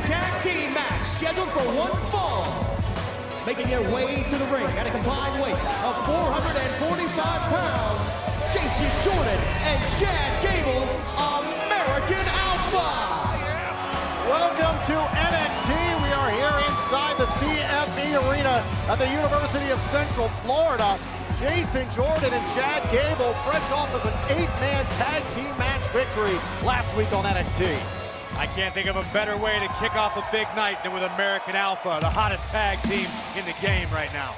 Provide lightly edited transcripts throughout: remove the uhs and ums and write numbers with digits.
tag team match scheduled for one fall. Making their way to the ring at a combined weight of 445 pounds, Jason Jordan and Chad Gable, American Alpha. Welcome to NXT. We are here inside the CFE Arena at the University of Central Florida. Jason Jordan and Chad Gable fresh off of an 8-man tag team match victory last week on NXT. I can't think of a better way to kick off a big night than with American Alpha, the hottest tag team in the game right now.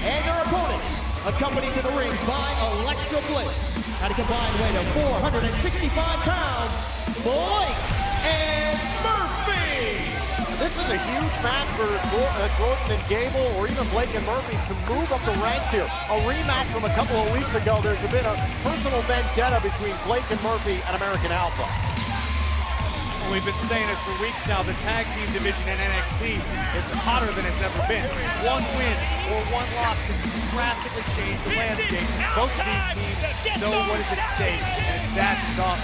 And their opponents, accompanied to the ring by Alexa Bliss, at a combined weight of 465 pounds, Blake and Murphy. This is a huge match for Jordan and Gable, or even Blake and Murphy, to move up the ranks here. A rematch from a couple of weeks ago. There's been a personal vendetta between Blake and Murphy and American Alpha. We've been saying it for weeks now. The tag team division in NXT is hotter than it's ever been. One win or one loss can drastically change the landscape. Both of these teams know what is at stake, and it's that tough.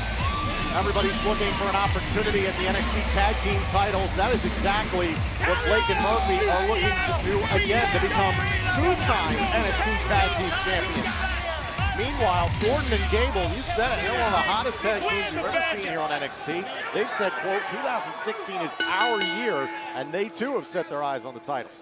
Everybody's looking for an opportunity at the NXT Tag Team titles. That is exactly what Blake and Murphy are looking to do again, to become two-time NXT Tag Team champions. Meanwhile, Jordan and Gable, you said it, they're one of the hottest tag teams you've ever seen here on NXT. They've said, quote, 2016 is our year, and they too have set their eyes on the titles.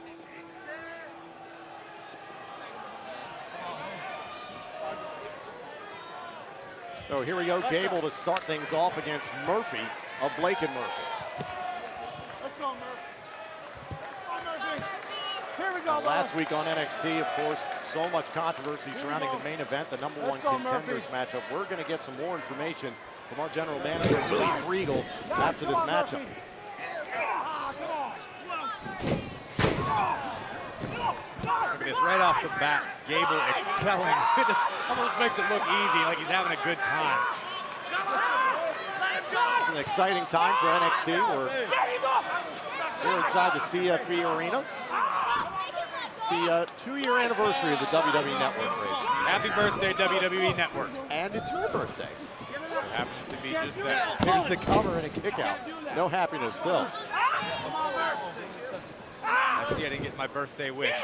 So here we go, Gable to start things off against Murphy of Blake and Murphy. Let's go, Murphy. Come on, Murphy. Here we go, Last week on NXT, of course, so much controversy surrounding the main event, the number one contenders matchup. We're going to get some more information from our general manager, Willie Regal, after this matchup. Look at this, right off the bat, Gable excelling. It just almost makes it look easy, like he's having a good time. It's an exciting time for NXT. We're inside the CFE Arena. It's the 2-year anniversary of the WWE Network race. Happy birthday, WWE Network. And it's your birthday. It happens to be just that. Here's the cover and a kick out. No happiness still. I see I didn't get my birthday wish.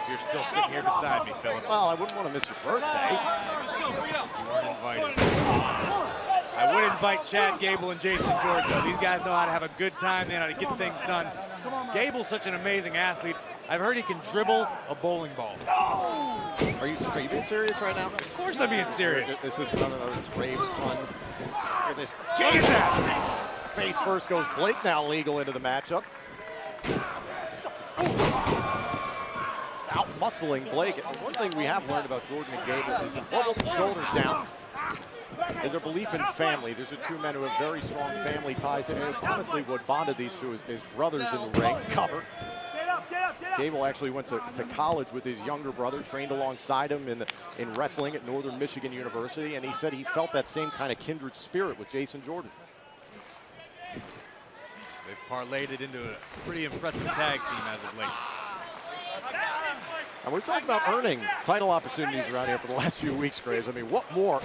You're still sitting here beside me, Phillips. Well, I wouldn't want to miss your birthday. You weren't invited. I would invite Chad Gable and Jason Jordan, though. These guys know how to have a good time. They know how to get things done. Gable's such an amazing athlete. I've heard he can dribble a bowling ball. Are you being serious right now? Of course I'm being serious. This is another Braves pun. Look at this. Look at that! Face first goes Blake, now legal into the matchup. Just out-muscling Blake. One thing we have learned about Jordan and Gable is that what with the shoulders down is their belief in family. These are two men who have very strong family ties, and it's honestly what bonded these two as brothers in the ring. Cover. Gable actually went to college with his younger brother, trained alongside him in wrestling at Northern Michigan University, and he said he felt that same kind of kindred spirit with Jason Jordan. They've parlayed it into a pretty impressive tag team as of late. And we're talking about earning title opportunities around here for the last few weeks, Graves. I mean, what more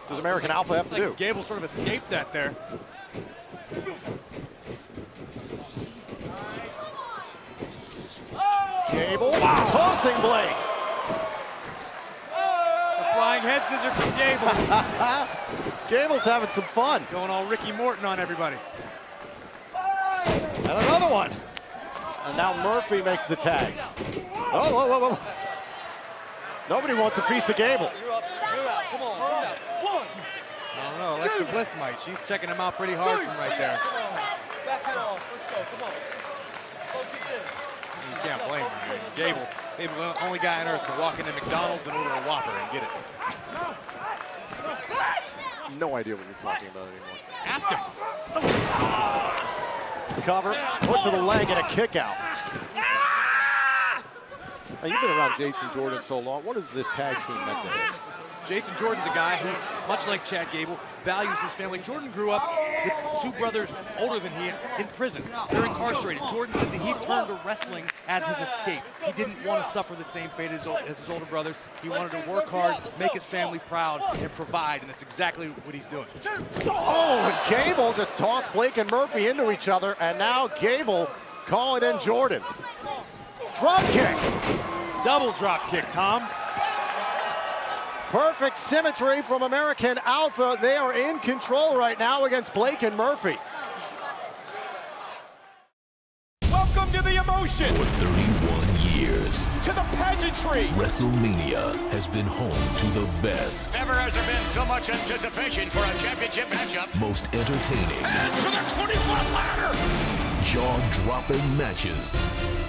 does American Alpha have to do? Gable sort of escaped that there. Gable tossing Blake. A flying head scissor from Gable. Gable's having some fun. Going all Ricky Morton on everybody. And another one. And now Murphy makes the tag. Oh, whoa, whoa, whoa. Nobody wants a piece of Gable. You're up. Come on. One. I don't know, Alexa Bliss might. She's checking him out pretty hard from right there. Back it off. Let's go. Come on. Focus in. You can't blame him. Gable's the only guy on earth to walk into McDonald's and order a Whopper and get it. No idea what you're talking about anymore. Ask him. Cover, put to the leg and a kick out. Now, you've been around Jason Jordan so long. What is this tag team meant to him? Jason Jordan's a guy who, much like Chad Gable, values his family. Jordan grew up with two brothers older than he in prison. They're incarcerated. Jordan says that he turned to wrestling as his escape. He didn't want to suffer the same fate as his older brothers. He wanted to work hard, make his family proud, and provide, and that's exactly what he's doing. Oh, and Gable just tossed Blake and Murphy into each other, and now Gable calling in Jordan. Drop kick. Double drop kick, Tom. Perfect symmetry from American Alpha. They are in control right now against Blake and Murphy. Welcome to the emotion, For 31 years, to the pageantry. WrestleMania has been home to the best, Never has there been so much anticipation for a championship matchup. most entertaining, And for the 20-foot ladder! jaw-dropping matches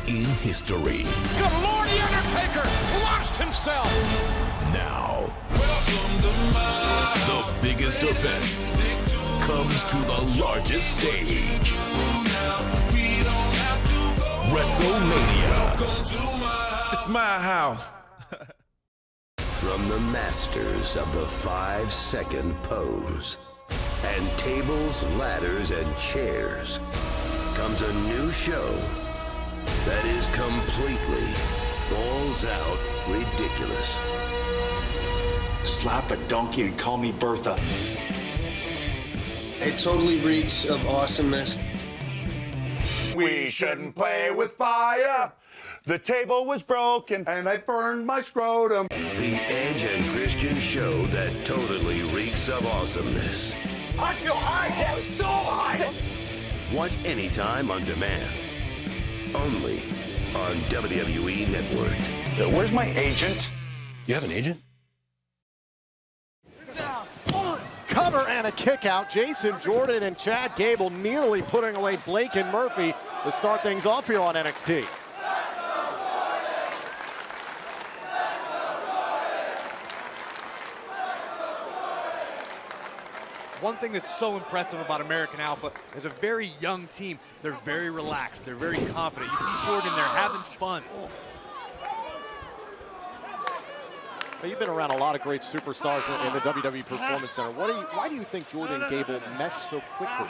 in history. Good Lord, The Undertaker launched himself! Now, the biggest event comes to the largest stage. WrestleMania. It's my house. From the masters of the 5-second pose and tables, ladders, and chairs comes a new show that is completely balls out ridiculous. Slap a donkey and call me Bertha. It totally reeks of awesomeness. We shouldn't play with fire. The table was broken and I burned my scrotum. The Edge and Christian show that totally reeks of awesomeness. I feel high. I'm so high. Watch anytime on demand. Only on WWE Network. Where's my agent? You have an agent? Cover and a kick out. Jason Jordan and Chad Gable nearly putting away Blake and Murphy to start things off here on NXT. One thing that's so impressive about American Alpha is a very young team. They're very relaxed. They're very confident. You see Jordan there having fun. Well, you've been around a lot of great superstars in the WWE Performance Center. Why do you think Jordan and Gable mesh so quickly?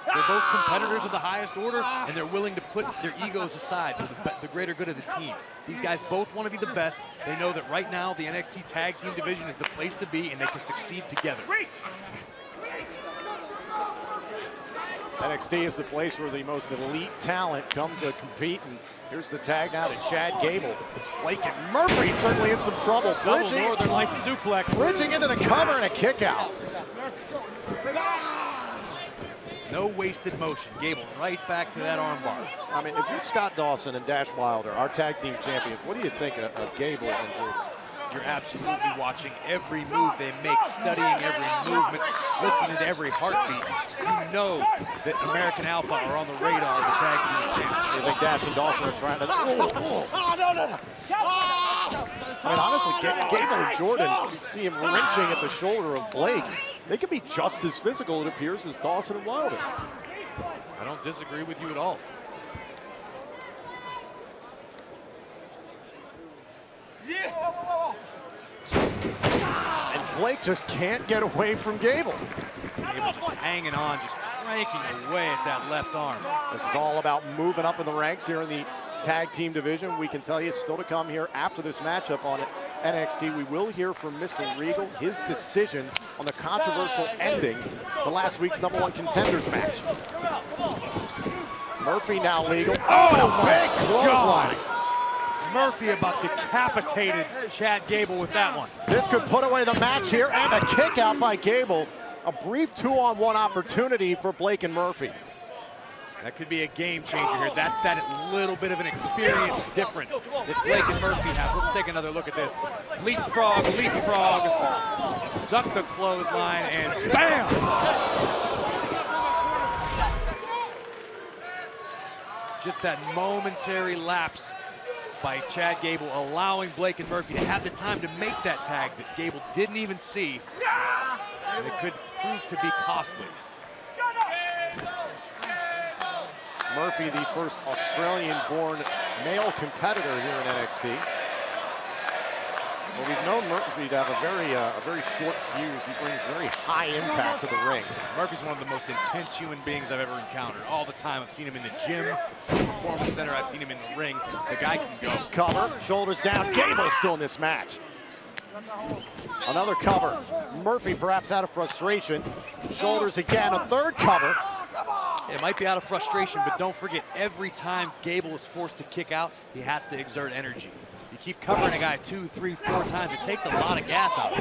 They're both competitors of the highest order, and they're willing to put their egos aside for the greater good of the team. These guys both want to be the best. They know that right now the NXT Tag Team division is the place to be, and they can succeed together. NXT is the place where the most elite talent come to compete, and here's the tag now to Chad Gable. Blake and Murphy certainly in some trouble. Double Northern Light suplex. Bridging into the cover and a kick out. No wasted motion. Gable right back to that armbar. I mean, if you're Scott Dawson and Dash Wilder, our tag team champions, what do you think of Gable and Jordan? You're absolutely watching every move they make, studying every movement, listening to every heartbeat. You know that American Alpha are on the radar of the tag team champs. You think Dash and Dawson are trying to... I mean, honestly, Gable and Jordan, you see him wrenching at the shoulder of Blake. They could be just as physical, it appears, as Dawson and Wilder. I don't disagree with you at all. And Blake just can't get away from Gable. Gable just hanging on, just cranking away at that left arm. This is all about moving up in the ranks here in the tag team division. We can tell you still to come here after this matchup on NXT. We will hear from Mr. Regal, his decision on the controversial ending to last week's #1 contenders match. Murphy now legal. Oh, big clothesline. Murphy about decapitated Chad Gable with that one. This could put away the match here, and a kick out by Gable. A brief 2-on-1 opportunity for Blake and Murphy. That could be a game changer here. That's that little bit of an experience difference that Blake and Murphy have. Let's take another look at this. Leapfrog, leapfrog, duck the clothesline, and bam! Just that momentary lapse by Chad Gable, allowing Blake and Murphy to have the time to make that tag that Gable didn't even see. And it could prove to be costly. Murphy, the first Australian-born male competitor here in NXT. Well, we've known Murphy to have a very short fuse. He brings very high impact to the ring. Murphy's one of the most intense human beings I've ever encountered. All the time. I've seen him in the gym, performance center. I've seen him in the ring. The guy can go. Cover, shoulders down. Gable still in this match. Another cover. Murphy perhaps out of frustration. Shoulders again. A third cover. It might be out of frustration, but don't forget, every time Gable is forced to kick out, he has to exert energy. You keep covering a guy 2, 3, 4 times, it takes a lot of gas out.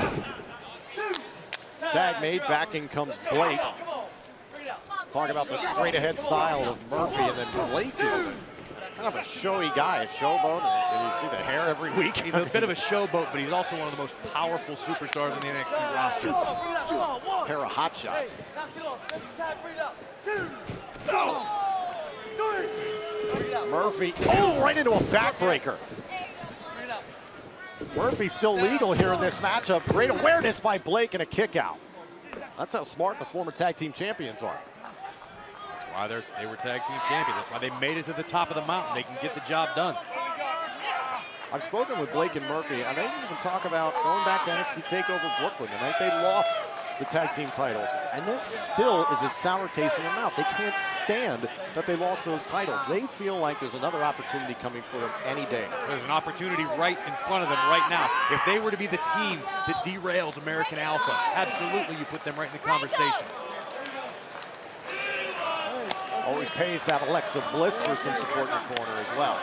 Tag made, back in comes Blake. Talk about the straight ahead style of Murphy, and then Blake is kind of a showy guy, a showboat, and you see the hair every week. He's a bit of a showboat, but he's also one of the most powerful superstars in the NXT roster. A pair of hot shots. Murphy, right into a backbreaker. Murphy's still legal here in this matchup. Great awareness by Blake and a kick out. That's how smart the former tag team champions are. That's why they were tag team champions. That's why they made it to the top of the mountain. They can get the job done. I've spoken with Blake and Murphy, and they even talk about going back to NXT TakeOver Brooklyn. The night they lost the tag team titles, and that still is a sour taste in their mouth. They can't stand that they lost those titles. They feel like there's another opportunity coming for them any day. There's an opportunity right in front of them right now. If they were to be the team that derails American Alpha, absolutely you put them right in the conversation. Always pays to have Alexa Bliss for some support in the corner as well.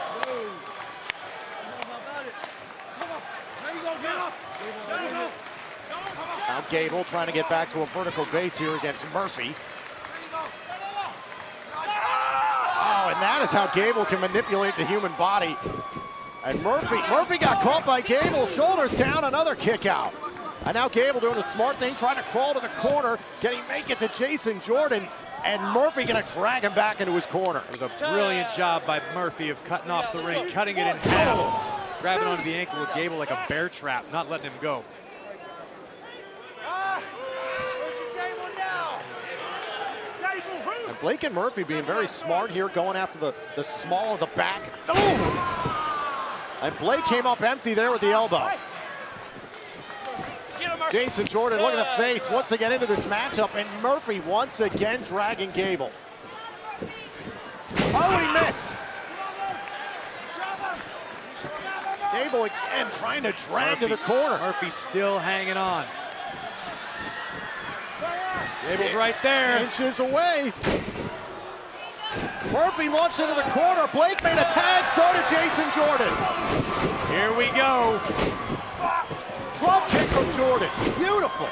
Now Gable trying to get back to a vertical base here against Murphy. Oh, and that is how Gable can manipulate the human body. And Murphy got caught by Gable, shoulders down, another kick out. And now Gable doing a smart thing, trying to crawl to the corner. Can he make it to Jason Jordan? And Murphy gonna drag him back into his corner. It was a brilliant job by Murphy of cutting off the ring, cutting it in half, grabbing onto the ankle with Gable like a bear trap, not letting him go. And Blake and Murphy being very smart here, going after the small of the back. Oh! And Blake came up empty there with the elbow. Jason Jordan, look at the face, once again into this matchup, and Murphy once again dragging Gable. Oh, he missed. Gable again trying to drag to the corner. Murphy still hanging on. Gable's right there. Inches away. Murphy launched into the corner. Blake made a tag, so did Jason Jordan. Here we go. Drop kick from Jordan. Beautiful.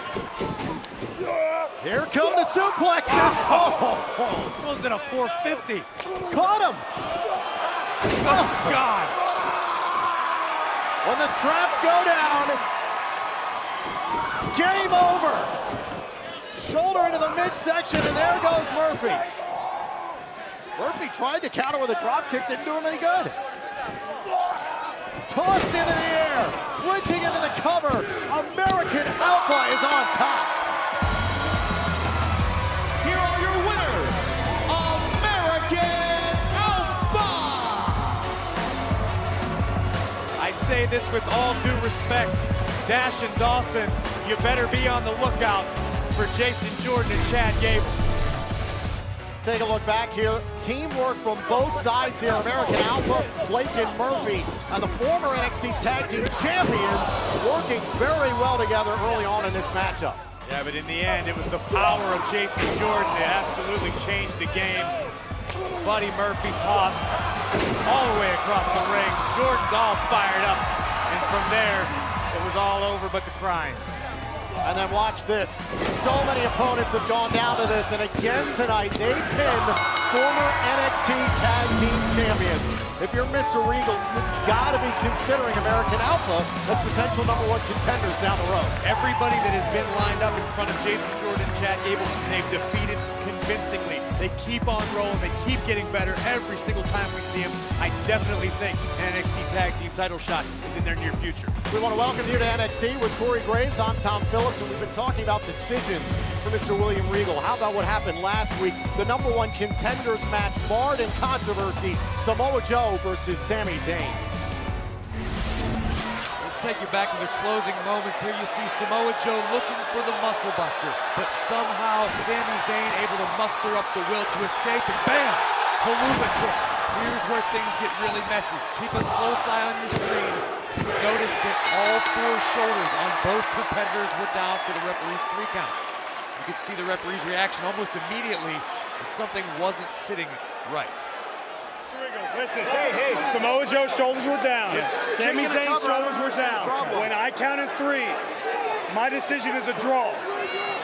Here come the suplexes. Oh, Goes in a 450. Caught him. Oh, God. When the straps go down, game over. Shoulder into the midsection, and there goes Murphy. Murphy tried to counter with a drop kick, didn't do him any good. Tossed into the air, bridging into the cover. American Alpha is on top. Here are your winners, American Alpha! I say this with all due respect. Dash and Dawson, you better be on the lookout for Jason Jordan and Chad Gable. Take a look back here. Teamwork from both sides here. American Alpha, Blake and Murphy, and the former NXT Tag Team Champions working very well together early on in this matchup. Yeah, but in the end, it was the power of Jason Jordan that absolutely changed the game. Buddy Murphy tossed all the way across the ring. Jordan's all fired up, and from there, it was all over but the crying. And then watch this. So many opponents have gone down to this, and again tonight, they pinned former NXT Tag Team Champions. If you're Mr. Regal, you've got to be considering American Alpha as potential #1 contenders down the road. Everybody that has been lined up in front of Jason Jordan and Chad Gable, they've defeated convincingly. They keep on rolling. They keep getting better every single time we see them. I definitely think an NXT Tag Team title shot is in their near future. We want to welcome you to NXT with Corey Graves. I'm Tom Phillips, and we've been talking about decisions for Mr. William Regal. How about what happened last week? The #1 contenders match marred in controversy. Samoa Joe versus Sami Zayn. There's take you back to the closing moments. Here you see Samoa Joe looking for the muscle buster, but somehow Sami Zayn able to muster up the will to escape, and bam! Haluva kick. Here's where things get really messy. Keep a close eye on your screen. Notice that all 4 shoulders on both competitors were down for the referee's 3 count. You could see the referee's reaction almost immediately that something wasn't sitting right. Listen, hey, Samoa Joe's shoulders were down. Yes. Sami Zayn's shoulders were down. When I counted 3, my decision is a draw.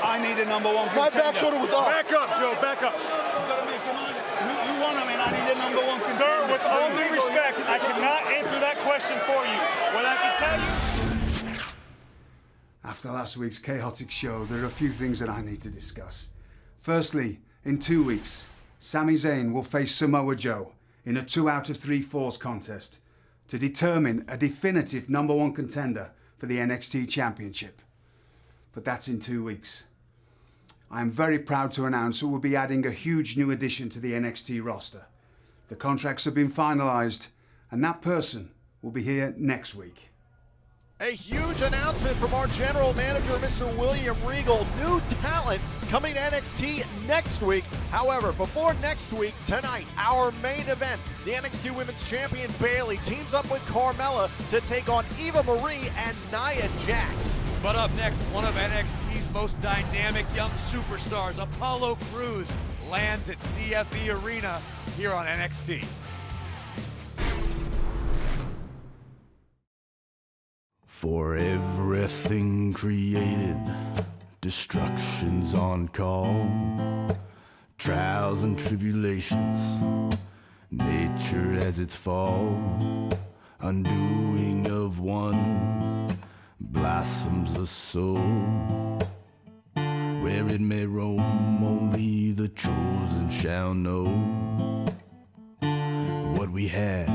I need a number 1 contender. My back shoulder was off. Back up, Joe, back up. You want him, and I need a number 1 contender. Sir, with all due respect, I cannot answer that question for you. What I can tell you... After last week's chaotic show, there are a few things that I need to discuss. Firstly, in 2 weeks, Sami Zayn will face Samoa Joe in a 2 out of 3 falls contest to determine a definitive number 1 contender for the NXT Championship. But that's in 2 weeks. I am very proud to announce that we'll be adding a huge new addition to the NXT roster. The contracts have been finalized, and that person will be here next week. A huge announcement from our general manager, Mr. William Regal. New talent coming to NXT next week. However, before next week, tonight, our main event, the NXT Women's Champion Bayley teams up with Carmella to take on Eva Marie and Nia Jax. But up next, one of NXT's most dynamic young superstars, Apollo Crews, lands at CFE Arena here on NXT. For everything created, destruction's on call. Trials and tribulations, nature has its fall. Undoing of one blossoms a soul. Where it may roam, only the chosen shall know. What we have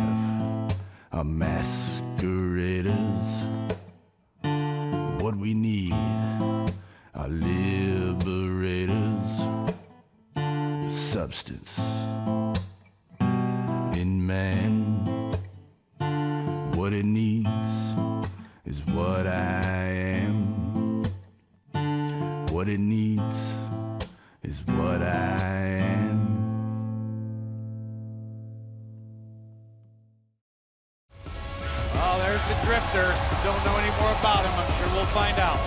are masqueraders. What we need are liberators. Substance in man. What it needs is what I am. What it needs is what I am. Oh, there's the Drifter. Don't know any more about him. I'm sure we'll find out.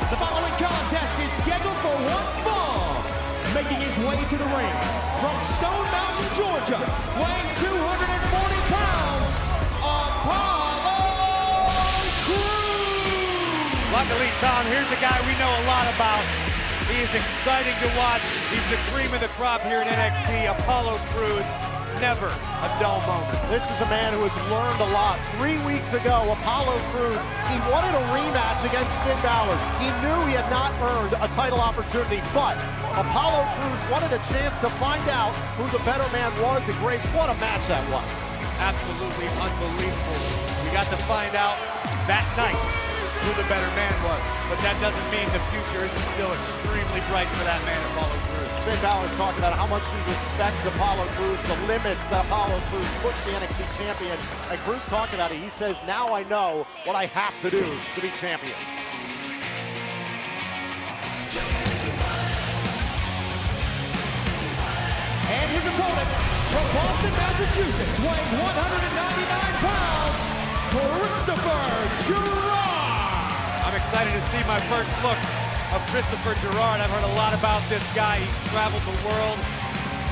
The following contest is scheduled for 1 fall. Making his way to the ring from Stone Mountain, Georgia, weighing 240 pounds, Apollo Crews. Luckily, Tom, here's a guy we know a lot about. He is exciting to watch. He's the cream of the crop here in NXT. Apollo Crews, never a dull moment. This is a man who has learned a lot. 3 weeks ago, Apollo Crews, he wanted a rematch against Finn Balor. He knew he had not earned a title opportunity, but Apollo Crews wanted a chance to find out who the better man was, and Graves, what a match that was. Absolutely unbelievable. We got to find out that night who the better man was, but that doesn't mean the future isn't still extremely bright for that man, Apollo Crews. Finn Balor's talking about how much he respects Apollo Crews, the limits that Apollo Crews puts the NXT champion, and Crews talked about it. He says, now I know what I have to do to be champion. And his opponent from Boston, Massachusetts, weighing 199 pounds, Christopher Gerard. I'm excited to see my first look of Christopher Gerard. I've heard a lot about this guy. He's traveled the world,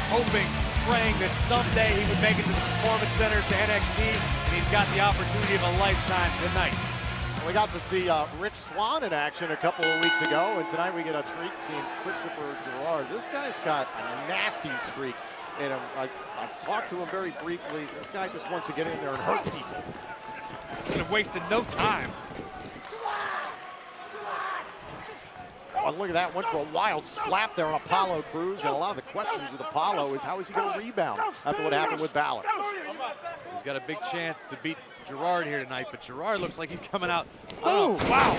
hoping, praying that someday he would make it to the Performance Center, to NXT, and he's got the opportunity of a lifetime tonight. We got to see Rich Swann in action a couple of weeks ago, and tonight we get a treat seeing Christopher Gerard. This guy's got a nasty streak in him. I've talked to him very briefly. This guy just wants to get in there and hurt people. Could have wasted no time. Oh, look at that, went for a wild slap there on Apollo Crews, and a lot of the questions with Apollo is how is he going to rebound after what happened with Balor. He's got a big chance to beat Gerard here tonight, but Gerard looks like he's coming out. Oh, wow.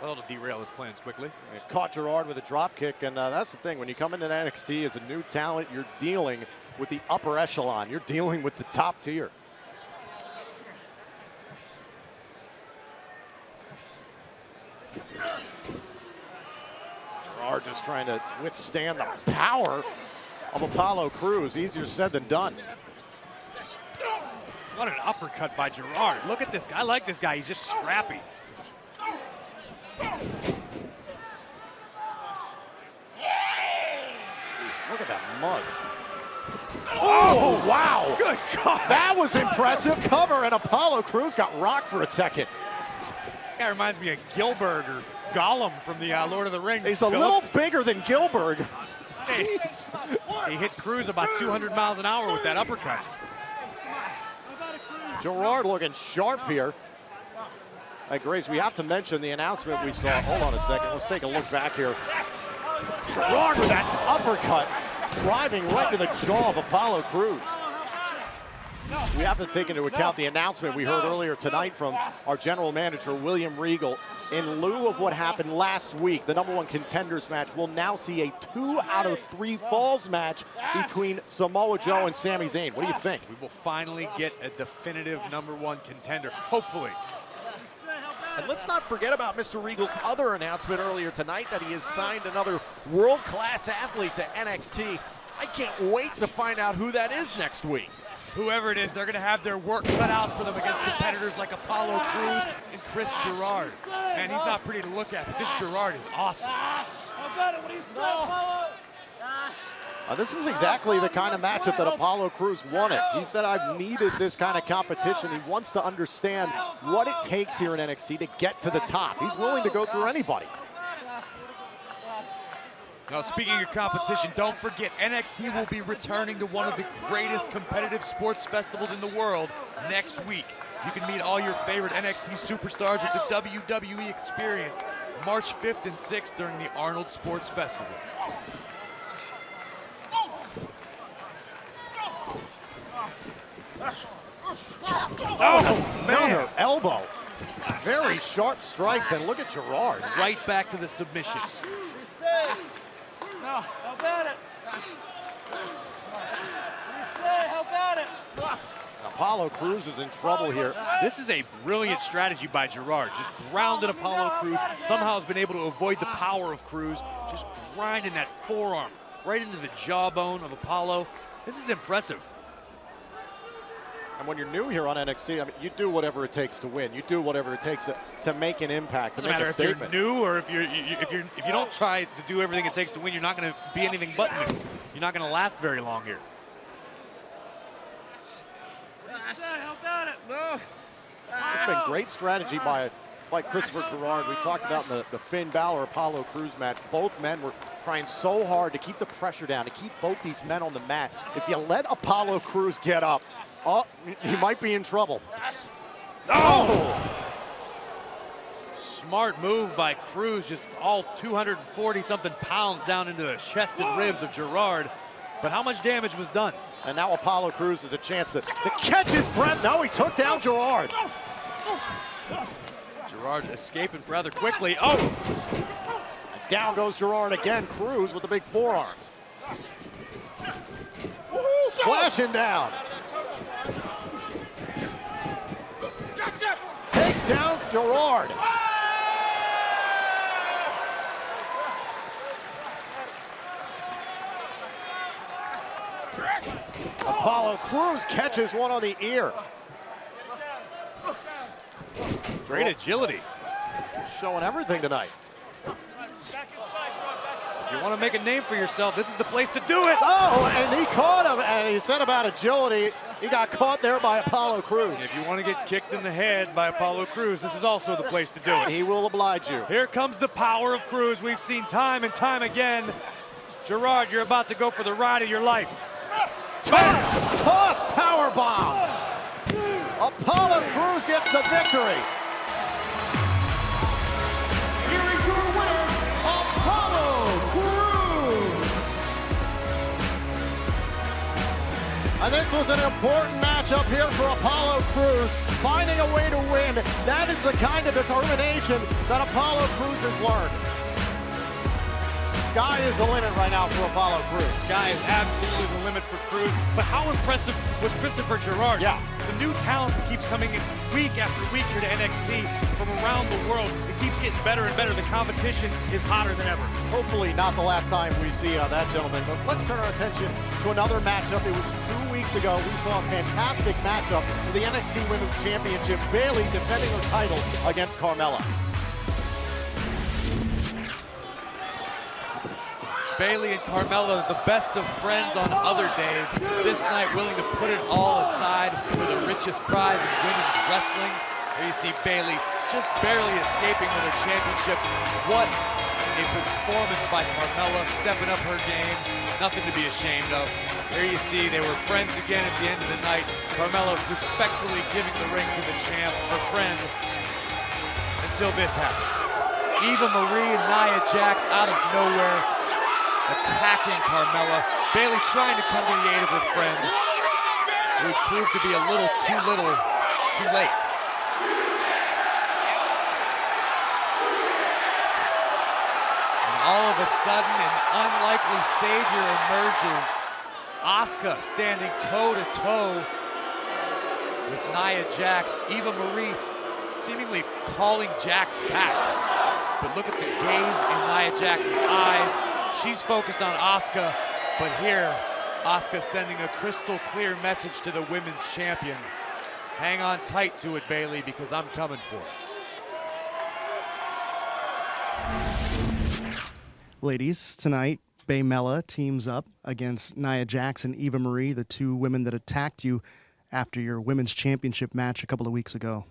Well, to derail his plans quickly. It caught Gerard with a drop kick, and that's the thing. When you come into NXT as a new talent, you're dealing with the upper echelon. You're dealing with the top tier. Gerard just trying to withstand the power of Apollo Crews. Easier said than done. What an uppercut by Gerard. Look at this guy. I like this guy. He's just scrappy. Jeez, look at that mug. Oh, wow. Good God. That was impressive cover, and Apollo Crews got rocked for a second. That reminds me of Gilbert or Gollum from the Lord of the Rings. He's a little bigger than Gilbert. Hey, he hit Crews about 200 miles an hour with that uppercut. Gerard looking sharp here. Hey, Graves, we have to mention the announcement we saw. Hold on a second. Let's take a look back here. Gerard with that uppercut, driving right to the jaw of Apollo Crews. We have to take into account the announcement we heard earlier tonight from our general manager, William Regal. In lieu of what happened last week, the #1 contenders match, we'll now see a 2 out of 3 falls match between Samoa Joe and Sami Zayn. What do you think? We will finally get a definitive #1 contender, hopefully. And let's not forget about Mr. Regal's other announcement earlier tonight that he has signed another world-class athlete to NXT. I can't wait to find out who that is next week. Whoever it is, they're going to have their work cut out for them against competitors like Apollo Crews and Chris Gerard. Man, he's not pretty to look at, but this Gerard is awesome. This is exactly the kind of matchup that Apollo Crews wanted. He said, I've needed this kind of competition. He wants to understand what it takes here in NXT to get to the top. He's willing to go through anybody. Now, speaking of competition, don't forget NXT will be returning to one of the greatest competitive sports festivals in the world next week. You can meet all your favorite NXT superstars at the WWE Experience March 5th and 6th during the Arnold Sports Festival. Oh, man. Elbow. Very sharp strikes, and look at Gerard. Right back to the submission. No, how about it? How about it? Apollo Crews is in trouble here. This is a brilliant strategy by Gerard. Just grounded Apollo Crews. Somehow has been able to avoid the power of Crews. Just grinding that forearm right into the jawbone of Apollo. This is impressive. And when you're new here on NXT, I mean, you do whatever it takes to win. You do whatever it takes to make an impact, to make a statement. If you're new or if you don't try to do everything it takes to win, you're not going to be anything but new. You're not going to last very long here. It's been great strategy by Christopher Gerard. We talked about in the Finn Balor-Apollo Crews match. Both men were trying so hard to keep the pressure down, to keep both these men on the mat. If you let Apollo Crews get up, you might be in trouble. Oh! Smart move by Crews, just all 240-something pounds down into the chest and ribs of Gerard. But how much damage was done? And now Apollo Crews has a chance to catch his breath. No, he took down Gerard. Gerard escaping rather quickly. Oh! And down goes Gerard again. Crews with the big forearms. Splashing down. Takes down Gerard. Apollo Crews catches one on the ear. Great agility. Showing everything tonight. If you want to make a name for yourself, this is the place to do it. Oh, and he caught him, and he said about agility, he got caught there by Apollo Crews. If you want to get kicked in the head by Apollo Crews, this is also the place to do it. He will oblige you. Here comes the power of Crews. We've seen time and time again. Gerard, you're about to go for the ride of your life. Toss powerbomb. Apollo Crews gets the victory. Here is your winner, Apollo Crews. And this was an important matchup here for Apollo Crews, finding a way to win. That is the kind of determination that Apollo Crews has learned. sky is the limit right now for Apollo Crews. Sky is absolutely the limit for Crews. But how impressive was Christopher Gerard? Yeah. The new talent that keeps coming in week after week here to NXT from around the world. It keeps getting better and better. The competition is hotter than ever. Hopefully not the last time we see that gentleman. But let's turn our attention to another matchup. It was 2 weeks ago. We saw a fantastic matchup for the NXT Women's Championship. Bayley defending her title against Carmella. Bayley and Carmella, the best of friends on other days. This night willing to put it all aside for the richest prize in women's wrestling. There you see Bayley just barely escaping with her championship. What a performance by Carmella, stepping up her game. Nothing to be ashamed of. There you see they were friends again at the end of the night. Carmella respectfully giving the ring to the champ, her friend, until this happened. Eva Marie and Nia Jax out of nowhere, attacking Carmella. Bayley trying to come to the aid of her friend. It would prove to be a little, too late. And all of a sudden, an unlikely savior emerges. Asuka standing toe-to-toe with Nia Jax. Eva Marie seemingly calling Jax back. But look at the gaze in Nia Jax's eyes. She's focused on Asuka, but here, Asuka sending a crystal clear message to the women's champion. Hang on tight to it, Bayley, because I'm coming for it. Ladies, tonight, Baymella teams up against Nia Jax and Eva Marie, the two women that attacked you after your women's championship match a couple of weeks ago.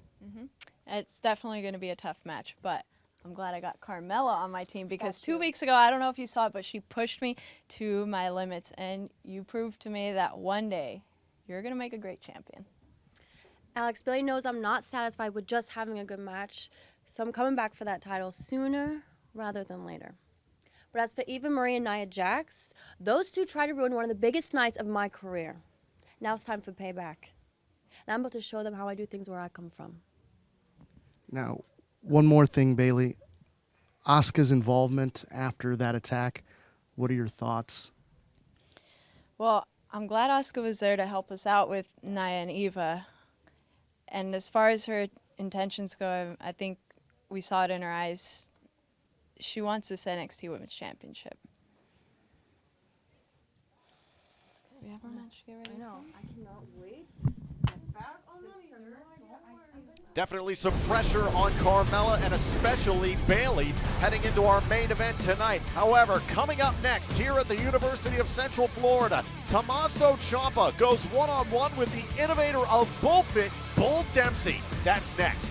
It's definitely going to be a tough match, but I'm glad I got Carmella on my team because 2 weeks ago, I don't know if you saw it, but she pushed me to my limits, and you proved to me that one day you're going to make a great champion. Alex, Bayley knows I'm not satisfied with just having a good match, so I'm coming back for that title sooner rather than later. But as for Eva Marie and Nia Jax, those two tried to ruin one of the biggest nights of my career. Now it's time for payback. And I'm about to show them how I do things where I come from. Now, one more thing, Bayley. Asuka's involvement after that attack, what are your thoughts? Well, I'm glad Asuka was there to help us out with Nia and Eva. And as far as her intentions go, I think we saw it in her eyes. She wants this NXT Women's Championship. We have our match to get ready. I know. I cannot wait. Definitely some pressure on Carmella and especially Bayley heading into our main event tonight. However, coming up next here at the University of Central Florida, Tommaso Ciampa goes one-on-one with the innovator of Bullfit, Bull Dempsey. That's next.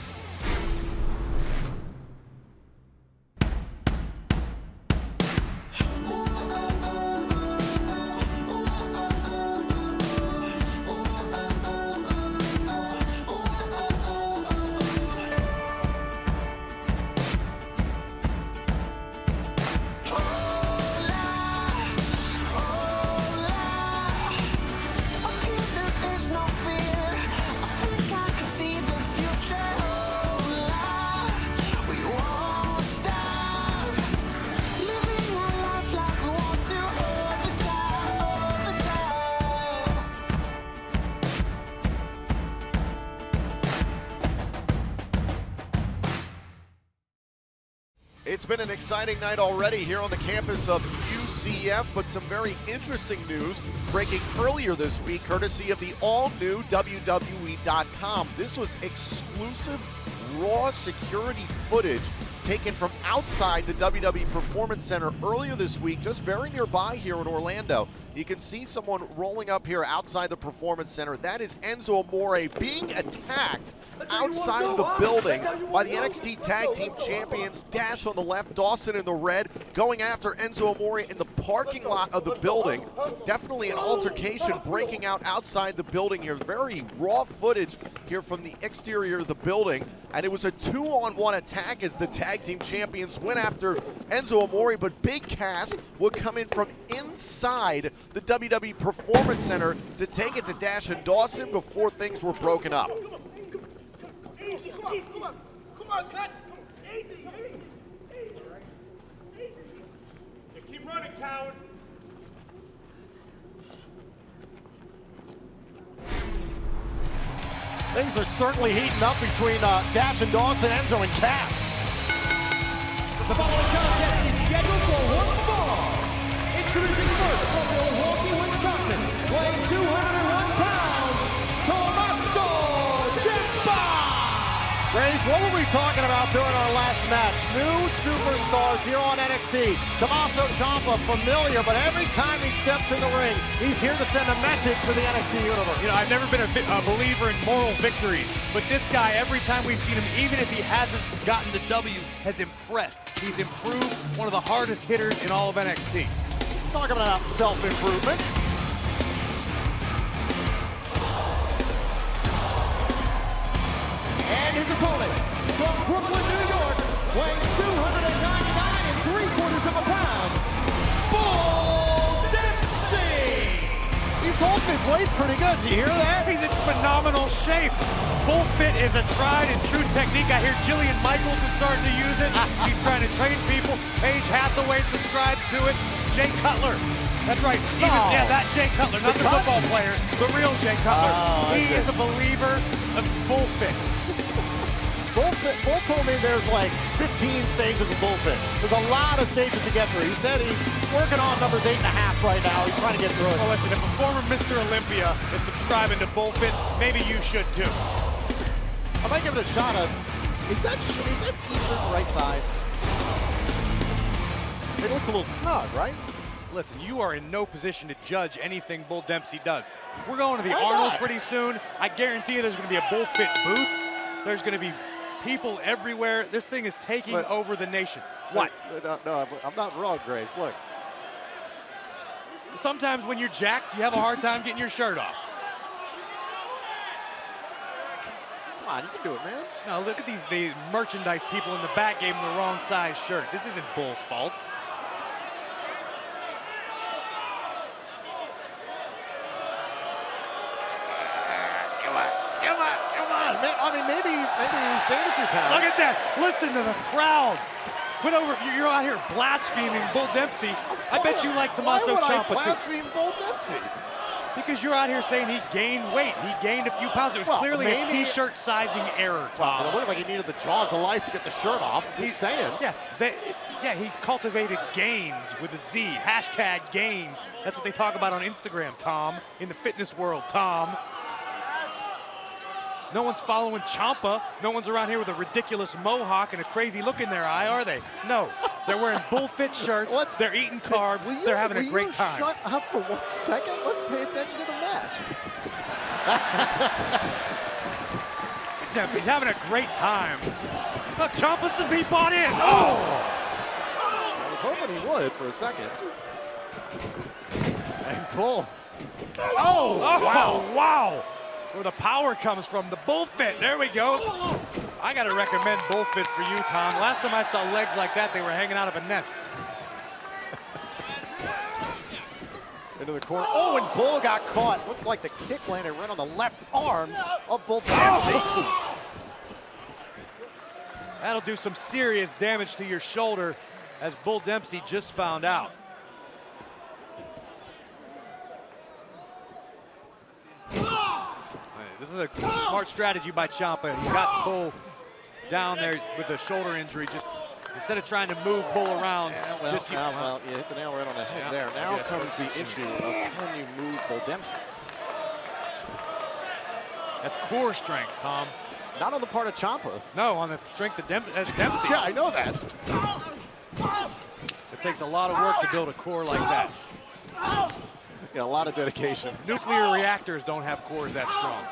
It's been an exciting night already here on the campus of UCF, but some very interesting news breaking earlier this week, courtesy of the all-new WWE.com. This was exclusive raw security footage taken from outside the WWE Performance Center earlier this week, just very nearby here in Orlando. You can see someone rolling up here outside the Performance Center. That is Enzo Amore being attacked outside of the building by the NXT Tag Team Champions. Dash on the left, Dawson in the red, going after Enzo Amore in the parking lot of the building. Definitely an altercation breaking out outside the building here. Very raw footage here from the exterior of the building. And it was a 2-on-1 attack as the Tag Team Champions went after Enzo Amore, but Big Cass would come in from inside the WWE Performance Center to take it to Dash and Dawson before things were broken up. Easy, come on, cut. Easy. Keep running, coward. Things are certainly heating up between Dash and Dawson, Enzo and Cass. The following contest is scheduled for one fall. Introducing first from Milwaukee, Wisconsin, weighing 201 pounds, Tommaso Ciampa. Graves, what were we talking about during our last match? New superstars here on NXT. Tommaso Ciampa, familiar, but every time he steps in the ring, he's here to send a message for the NXT universe. You know, I've never been a believer in moral victories, but this guy, every time we've seen him, even if he hasn't gotten the W, has impressed. He's improved, one of the hardest hitters in all of NXT. Talking about self-improvement. And his opponent, from Brooklyn, New York, weighing 299 3/4 pounds, Bull Dempsey. He's holding his weight pretty good. Do you hear that? He's in phenomenal shape. Bull Fit is a tried and true technique. I hear Jillian Michaels is starting to use it. He's trying to train people. Paige Hathaway subscribed to it. Jay Cutler. That's right. Yeah, that Jay Cutler, not the football player, the real Jay Cutler. He is a believer of Bull Fit. Bull told me there's like 15 stages of Bull Fit. There's a lot of stages to get through. He said he's working on numbers 8.5 right now. He's trying to get through it. Well, listen, if a former Mr. Olympia is subscribing to Bull Fit, maybe you should too. I might give it a shot of, is that t-shirt the right size? It looks a little snug, right? Listen, you are in no position to judge anything Bull Dempsey does. We're going to the Arnold pretty soon. I guarantee you there's going to be a Bull Fit booth. There's going to be people everywhere. This thing is taking over the nation. What? No, I'm not wrong, Graves. Look. Sometimes when you're jacked, you have a hard time getting your shirt off. Come on, you can do it, man. No, look at these merchandise people in the back gave him the wrong size shirt. This isn't Bull's fault. Man, I mean, maybe he's gained a few pounds. Look at that. Listen to the crowd. Put over, you're out here blaspheming Bull Dempsey. I bet you like Tommaso Ciampa too. Blaspheme Bull Dempsey? Because you're out here saying he gained weight. He gained a few pounds. It was clearly a t-shirt sizing error, Tom. It looked like he needed the jaws of life to get the shirt off. He's saying. Yeah, he cultivated gains with a Z. Hashtag gains. That's what they talk about on Instagram, Tom. In the fitness world, Tom. No one's following Ciampa. No one's around here with a ridiculous mohawk and a crazy look in their eye, are they? No. They're wearing Bull Fit shirts. They're eating carbs. They're having a great time. Shut up for 1 second. Let's pay attention to the match. He's having a great time. Look, Ciampa's to be bought in. Oh! I was hoping he would for a second. And Bull. Oh, wow. Where the power comes from, the Bull Fit. There we go. I got to recommend Bull Fit for you, Tom. Last time I saw legs like that, they were hanging out of a nest. Into the corner. Oh, and Bull got caught. Looked like the kick landed right on the left arm of Bull Dempsey. That'll do some serious damage to your shoulder, as Bull Dempsey just found out. This is a smart strategy by Ciampa. He got Bull down there with a shoulder injury. Just instead of trying to move Bull around. You hit the nail right on the head there. Now comes the issue of can you move Bull Dempsey? That's core strength, Tom. Not on the part of Ciampa. No, on the strength of Dempsey. Yeah, I know that. It takes a lot of work to build a core like that. Yeah, a lot of dedication. Nuclear reactors don't have cores that strong.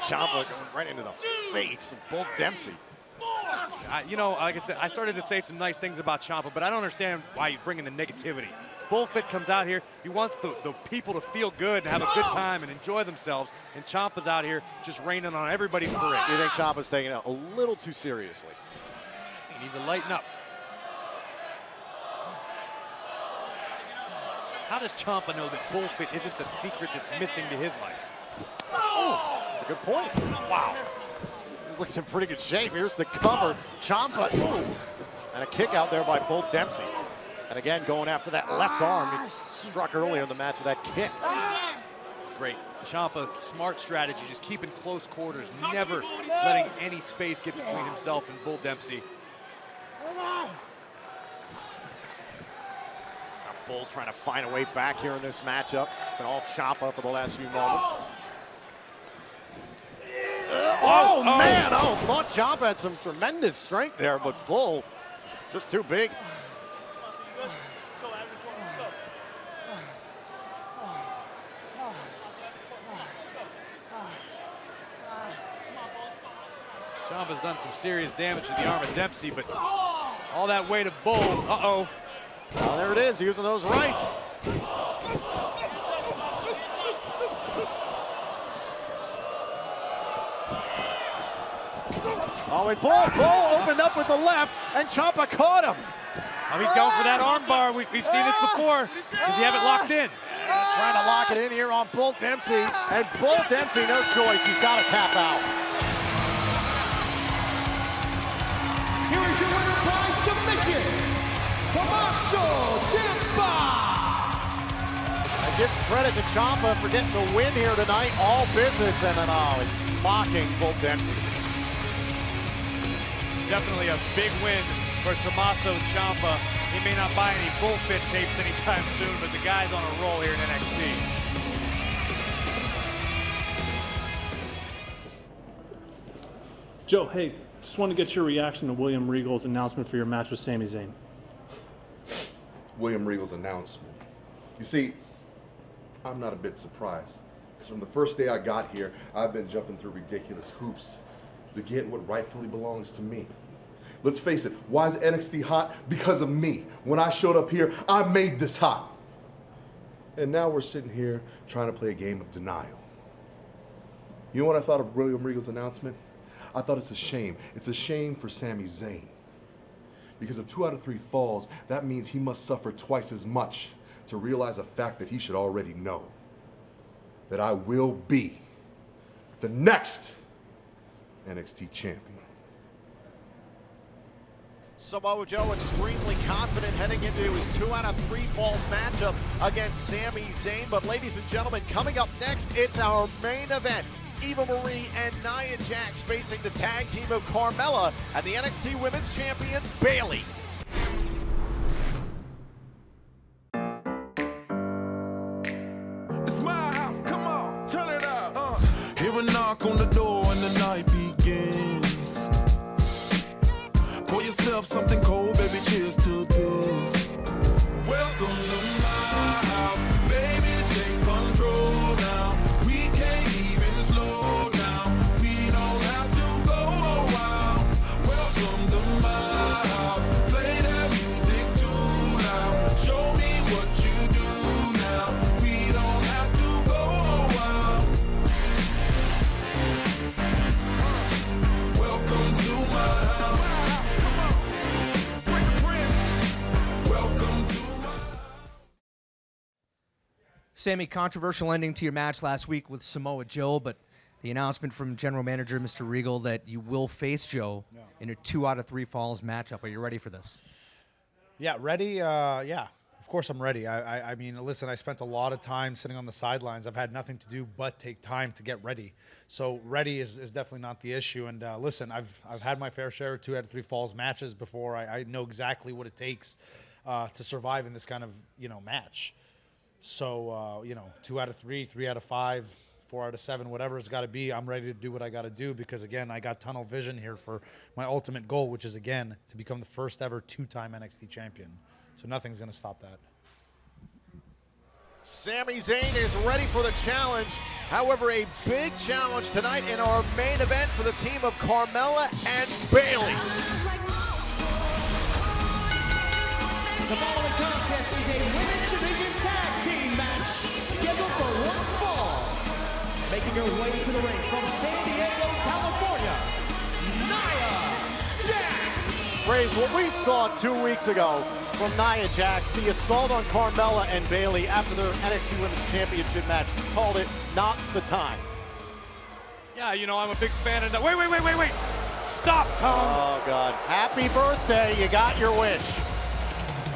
Ciampa going right into the face of Bull Dempsey. You know, like I said, I started to say some nice things about Ciampa, but I don't understand why he's bringing the negativity. Bull Fit comes out here, he wants the people to feel good and have a good time and enjoy themselves, and Ciampa's out here just raining on everybody's parade. Do you think Ciampa's taking it a little too seriously? He needs to lighten up. How does Ciampa know that Bull Fit isn't the secret that's missing to his life? Oh, that's a good point. Wow. looks in pretty good shape. Here's the cover. Ciampa, ooh, and a kick out there by both Dempsey. And again, going after that left arm. He struck earlier in the match with that kick. It's great. Ciampa, smart strategy, just keeping close quarters, never letting any space get between himself and Bull Dempsey. Bull trying to find a way back here in this matchup. Been all Ciampa for the last few moments. Oh, man! Oh, thought Ciampa had some tremendous strength there, but Bull just too big. Ciampa's done some serious damage to the arm of Dempsey, but all that weight of Bull, uh-oh. Well, there it is, using those rights. Oh, and Bull opened up with the left, and Ciampa caught him. Oh, he's going for that arm bar. We've seen this before. Does he have it locked in? Trying to lock it in here on Bull Dempsey, and Bull Dempsey, no choice. He's got to tap out. Here is your winner by submission, Tommaso Ciampa. I give credit to Ciampa for getting the win here tonight. All business, and then he's mocking Bull Dempsey. Definitely a big win for Tommaso Ciampa. He may not buy any bullfit tapes anytime soon, but the guy's on a roll here in NXT. Joe, hey, just want to get your reaction to William Regal's announcement for your match with Sami Zayn. William Regal's announcement. You see, I'm not a bit surprised. Because from the first day I got here, I've been jumping through ridiculous hoops to get what rightfully belongs to me. Let's face it, why is NXT hot? Because of me. When I showed up here, I made this hot. And now we're sitting here trying to play a game of denial. You know what I thought of William Regal's announcement? I thought it's a shame. It's a shame for Sami Zayn. Because of 2 out of 3 falls, that means he must suffer twice as much to realize a fact that he should already know. That I will be the next NXT champion. Samoa Joe extremely confident heading into his 2 out of 3 falls matchup against Sami Zayn. But ladies and gentlemen, coming up next, it's our main event. Eva Marie and Nia Jax facing the tag team of Carmella and the NXT Women's Champion, Bayley. It's my house, come on, turn it up. Hear a knock on the door and the night begins. Pour yourself something cold, baby, cheers to this. Welcome to my house, baby, take control now. We can't even slow down, we don't have to go a while. Welcome to my house, play that music too loud. Show me what you do now, we don't have to go a while. Welcome to my house. Sammy, controversial ending to your match last week with Samoa Joe, but the announcement from General Manager Mr. Regal that you will face Joe in a 2 out of 3 falls matchup. Are you ready for this? Yeah, ready? Yeah, of course I'm ready. I mean, listen, I spent a lot of time sitting on the sidelines. I've had nothing to do but take time to get ready. So ready is definitely not the issue. And listen, I've had my fair share of 2 out of 3 falls matches before. I know exactly what it takes to survive in this kind of, match. So, 2 out of 3, 3 out of 5, 4 out of 7, whatever it's got to be, I'm ready to do what I got to do because, again, I got tunnel vision here for my ultimate goal, which is, again, to become the first ever 2-time NXT champion. So nothing's going to stop that. Sami Zayn is ready for the challenge. However, a big challenge tonight in our main event for the team of Carmella and Bayley. The following contest is a women's division tag team match scheduled for 1 fall. Making her way to the ring from San Diego, California, Nia Jax. Braves, what we saw 2 weeks ago from Nia Jax, the assault on Carmella and Bayley after their NXT Women's Championship match, called it not the time. Yeah, you know, I'm a big fan of that. Wait. Stop, Tom. Oh, God. Happy birthday. You got your wish.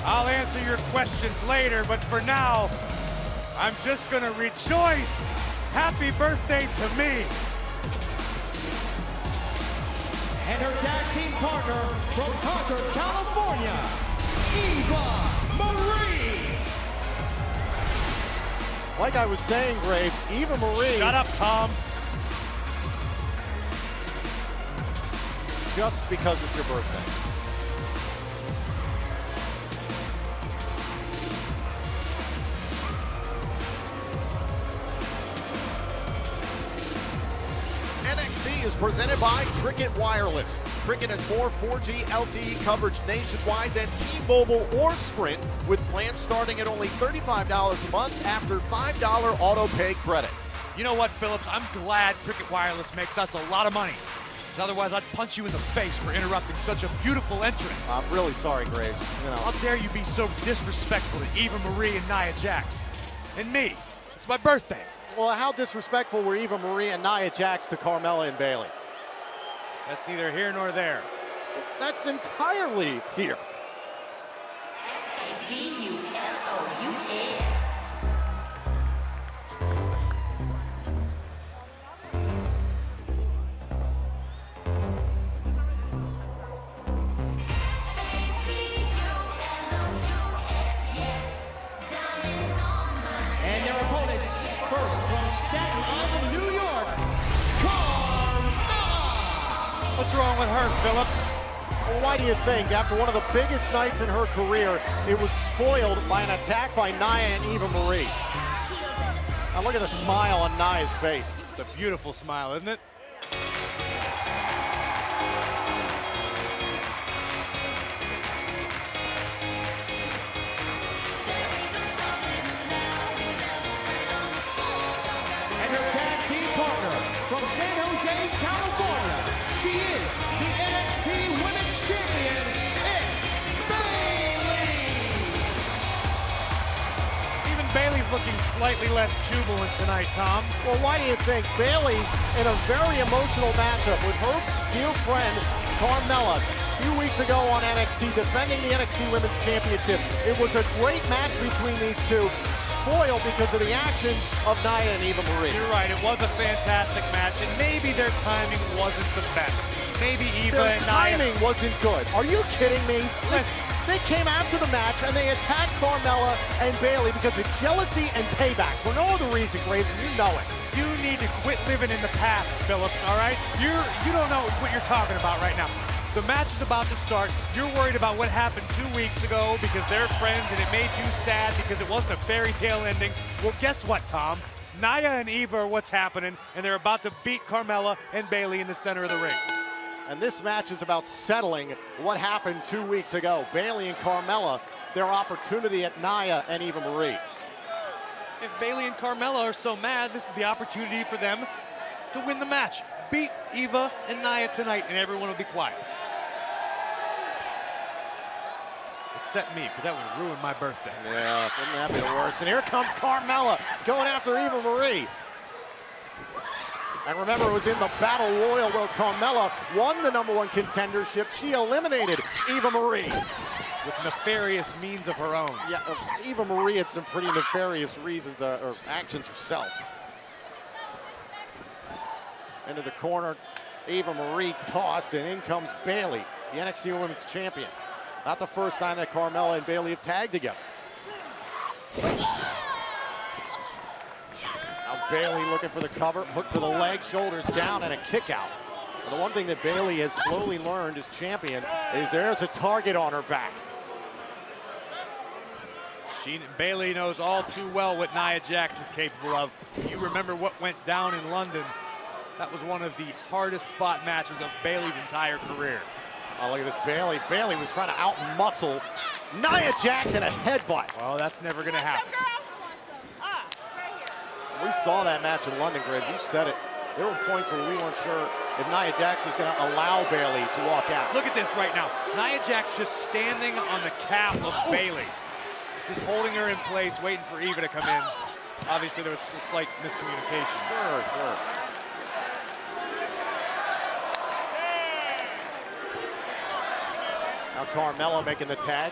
I'll answer your questions later, but for now, I'm just going to rejoice. Happy birthday to me. And her tag team partner from Concord, California, Eva Marie. Like I was saying, Graves, Eva Marie. Shut up, Tom. Just because it's your birthday. NXT is presented by Cricket Wireless. Cricket has more 4G LTE coverage nationwide than T-Mobile or Sprint, with plans starting at only $35 a month after $5 auto pay credit. You know what, Phillips? I'm glad Cricket Wireless makes us a lot of money. Otherwise, I'd punch you in the face for interrupting such a beautiful entrance. I'm really sorry, Graves. You know. How dare you be so disrespectful to Eva Marie and Nia Jax? And me. It's my birthday. Well, how disrespectful were Eva Marie and Nia Jax to Carmella and Bayley? That's neither here nor there. That's entirely here. F-A-B-U-L-O-U-S. And their opponents, first from Staten Island, New York, Carmella. What's wrong with her, Phillips? Well, why do you think, after one of the biggest nights in her career, it was spoiled by an attack by Nia and Eva Marie? Now look at the smile on Nia's face. It's a beautiful smile, isn't it? From San Jose, California, she is the NXT Women's Champion. It's Bayley. Even Bayley's looking slightly less jubilant tonight, Tom. Well, why do you think? Bayley, in a very emotional matchup with her dear friend, Carmella, a few weeks ago on NXT, defending the NXT Women's Championship. It was a great match between these two, spoiled because of the actions of Nia and Eva Marie. You're right, it was a fantastic match, and maybe their timing wasn't the best. Maybe Eva Their and Nia... timing wasn't good. Are you kidding me? Listen. They came after the match and they attacked Carmella and Bayley because of jealousy and payback. For no other reason, Graves, and you know it. You need to quit living in the past, Phillips, all right? You don't know what you're talking about right now. The match is about to start. You're worried about what happened 2 weeks ago because they're friends and it made you sad because it wasn't a fairy tale ending. Well, guess what, Tom? Nia and Eva are what's happening, and they're about to beat Carmella and Bayley in the center of the ring. And this match is about settling what happened 2 weeks ago. Bayley and Carmella, their opportunity at Nia and Eva Marie. If Bayley and Carmella are so mad, this is the opportunity for them to win the match. Beat Eva and Nia tonight, and everyone will be quiet. Except me, because that would ruin my birthday. Yeah, wouldn't that be the worst? And here comes Carmella going after Eva Marie. And remember, it was in the Battle Royal where Carmella won the #1 contendership. She eliminated Eva Marie. With nefarious means of her own. Yeah, Eva Marie had some pretty nefarious reasons, or actions herself. Into the corner, Eva Marie tossed, and in comes Bayley, the NXT Women's Champion. Not the first time that Carmella and Bayley have tagged together. Now Bayley looking for the cover, hook to the leg, shoulders down, and a kick out. And the one thing that Bayley has slowly learned as champion is there's a target on her back. Bayley knows all too well what Nia Jax is capable of. You remember what went down in London. That was one of the hardest fought matches of Bayley's entire career. Oh, look at this, Bayley. Bayley was trying to out-muscle Nia Jax in a headbutt. Well, that's never going to happen. We saw that match in London, Greg. You said it. There were points where we weren't sure if Nia Jax was going to allow Bayley to walk out. Look at this right now. Nia Jax just standing on the calf of Bayley. Just holding her in place, waiting for Eva to come in. Obviously, there was a slight miscommunication. Sure. Now Carmella making the tag.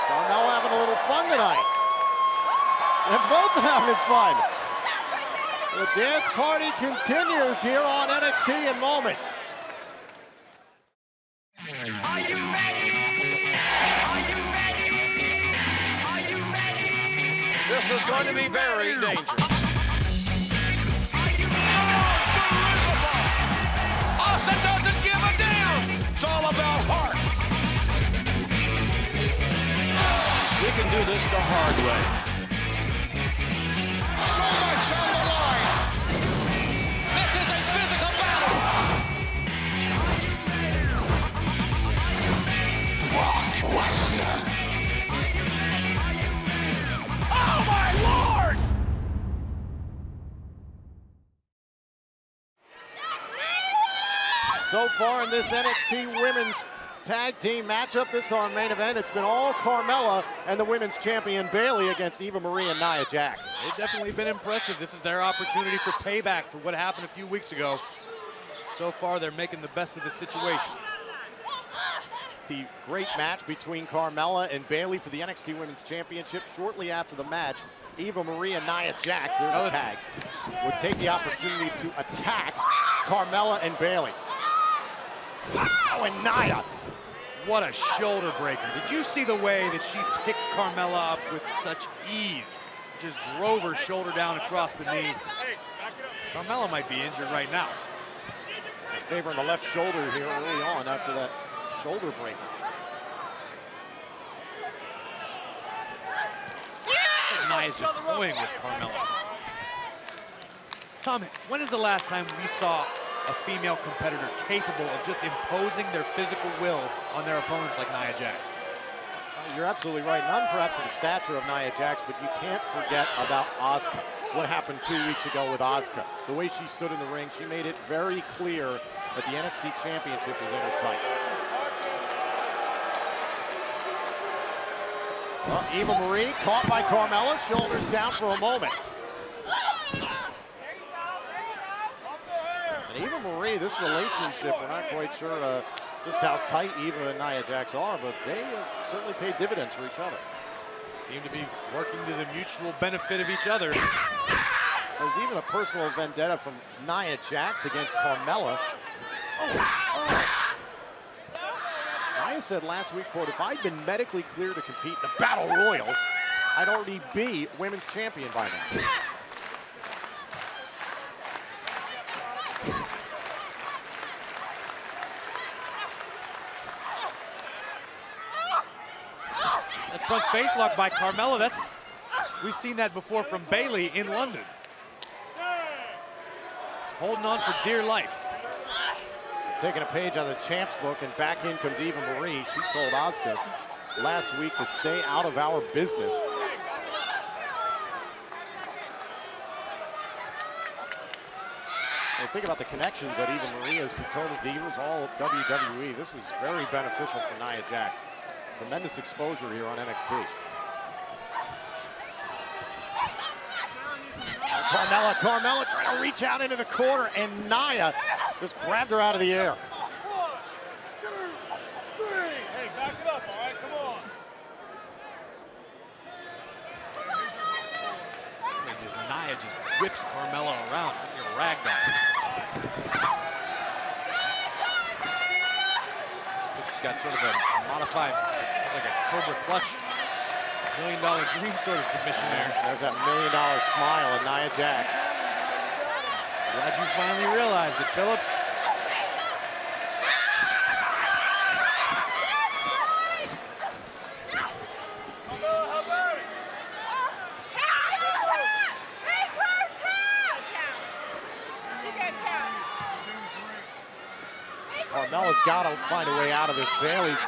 Carmella having a little fun tonight. They're both having fun. The dance party continues here on NXT in moments. Are you ready? Are you ready? Are you ready? This is going to be very dangerous. Austin doesn't give a damn. It's all about heart. We can do this the hard way. So much on the line. This is a physical battle. Brock Lesnar. Oh my Lord! So far in this NXT Women's Tag Team matchup, this is our main event. It's been all Carmella and the Women's Champion Bayley against Eva Marie and Nia Jax. They've definitely been impressive. This is their opportunity for payback for what happened a few weeks ago. So far, they're making the best of the situation. The great match between Carmella and Bayley for the NXT Women's Championship. Shortly after the match, Eva Marie and Nia Jax, there's a tag, would take the opportunity to attack Carmella and Bayley. Oh, and Nia. What a shoulder breaker. Did you see the way that she picked Carmella up with such ease? Just drove her shoulder down across the knee. Carmella might be injured right now. Favoring the left shoulder here early on after that shoulder breaker. Nia's just toying with Carmella. Tom, when is the last time we saw a female competitor capable of just imposing their physical will on their opponents like Nia Jax? You're absolutely right. None perhaps of the stature of Nia Jax, but you can't forget about Asuka. What happened 2 weeks ago with Asuka. The way she stood in the ring, she made it very clear that the NXT Championship is in her sights. Well, Eva Marie caught by Carmella, shoulders down for a moment. And Eva Marie, this relationship, we're not quite sure just how tight Eva and Nia Jax are, but they certainly pay dividends for each other. Seem to be working to the mutual benefit of each other. There's even a personal vendetta from Nia Jax against Carmella. Nia said last week, quote, if I'd been medically cleared to compete in the Battle Royal, I'd already be women's champion by now. That front face lock by Carmella, we've seen that before from Bayley in London. Holding on for dear life. Taking a page out of the champ's book, and back in comes Eva Marie. She told Asuka last week to stay out of our business. And think about the connections that Eva Marie has to Total Divas, all of WWE. This is very beneficial for Nia Jax. Tremendous exposure here on NXT. Carmella trying to reach out into the corner, and Nia just grabbed her out of the air. 1, 2, 3. Hey, back it up, all right? Come on. Nia just whips Carmella around, such a ragdoll. She's got sort of a modified, like a Cobra Clutch, $1 Million Dream sort of submission there. There's that $1 million smile in Nia Jax. Glad you finally realized it, Phillips. Carmella's got to find a way out of this. Bayley's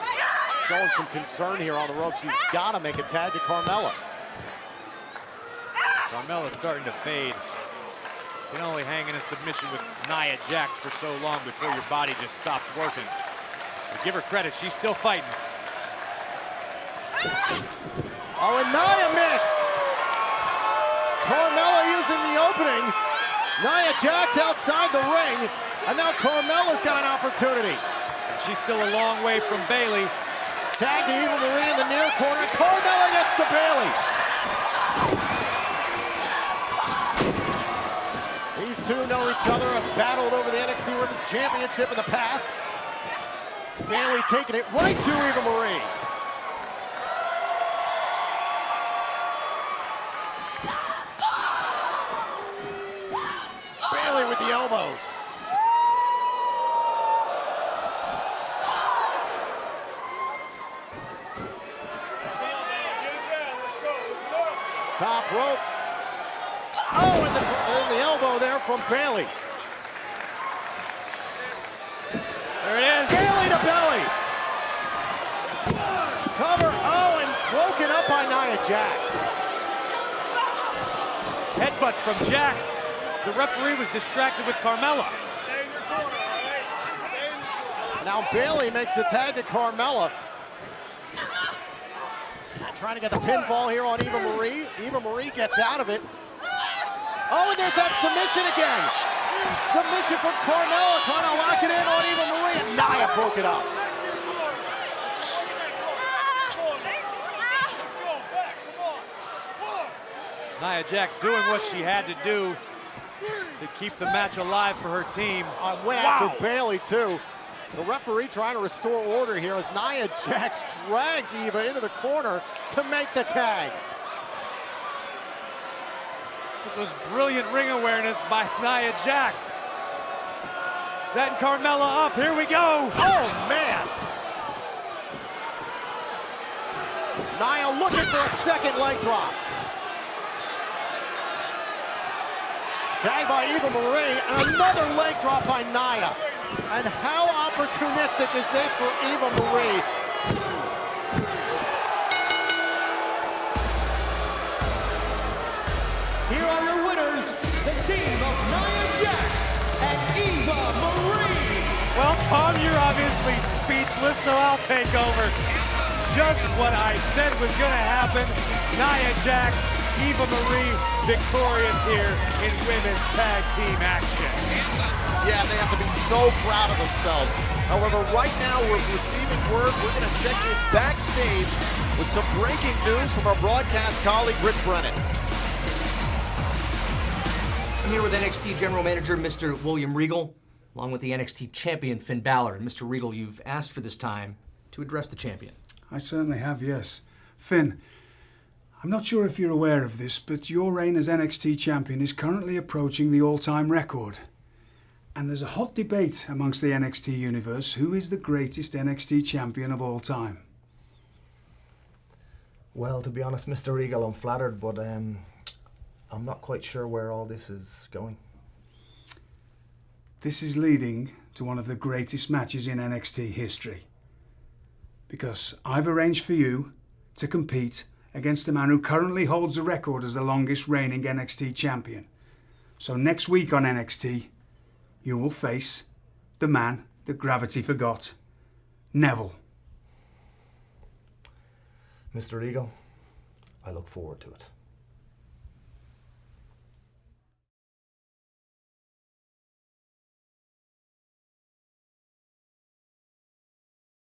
showing some concern here on the ropes. She's got to make a tag to Carmella. Carmella's starting to fade. You can only hang in a submission with Nia Jax for so long before your body just stops working. But give her credit, she's still fighting. Oh, and Nia missed. Carmella using the opening. Nia Jax outside the ring. And now Carmella's got an opportunity. And she's still a long way from Bayley. Tag to Eva Marie in the near corner. Carmella gets to Bayley. These two know each other, have battled over the NXT Women's Championship in the past. Bayley taking it right to Eva Marie. Bayley with the elbows. Top rope. Oh, and the elbow there from Bayley. There it is. Bayley to belly. Cover. Oh, and broken up by Nia Jax. Headbutt from Jax. The referee was distracted with Carmella. Now Bayley makes the tag to Carmella. Trying to get the pinfall here on Eva Marie. Eva Marie gets out of it. Oh, and there's that submission again. Submission from Carmella, trying to lock it in on Eva Marie, and Nia broke it up. Nia Jax doing what she had to do to keep the match alive for her team. Went after Bayley, too. The referee trying to restore order here as Nia Jax drags Eva into the corner to make the tag. This was brilliant ring awareness by Nia Jax. Setting Carmella up, here we go. Oh, man. Nia looking for a second leg drop. Tag by Eva Marie, and another leg drop by Nia. And how opportunistic is this for Eva Marie? Here are your winners, the team of Nia Jax and Eva Marie. Well, Tom, you're obviously speechless, so I'll take over. Just what I said was going to happen. Nia Jax, Eva Marie victorious here in women's tag team action. Yeah, they have to be so proud of themselves. However, right now we're receiving word. We're going to check in backstage with some breaking news from our broadcast colleague, Rich Brennan. I'm here with NXT General Manager Mr. William Regal, along with the NXT Champion Finn Balor. And Mr. Regal, you've asked for this time to address the champion. I certainly have, yes. Finn, I'm not sure if you're aware of this, but your reign as NXT Champion is currently approaching the all-time record. And there's a hot debate amongst the NXT universe who is the greatest NXT champion of all time. Well, to be honest, Mr. Regal, I'm flattered, but I'm not quite sure where all this is going. This is leading to one of the greatest matches in NXT history. Because I've arranged for you to compete against a man who currently holds the record as the longest reigning NXT champion. So next week on NXT, you will face the man that gravity forgot, Neville. Mr. Regal, I look forward to it.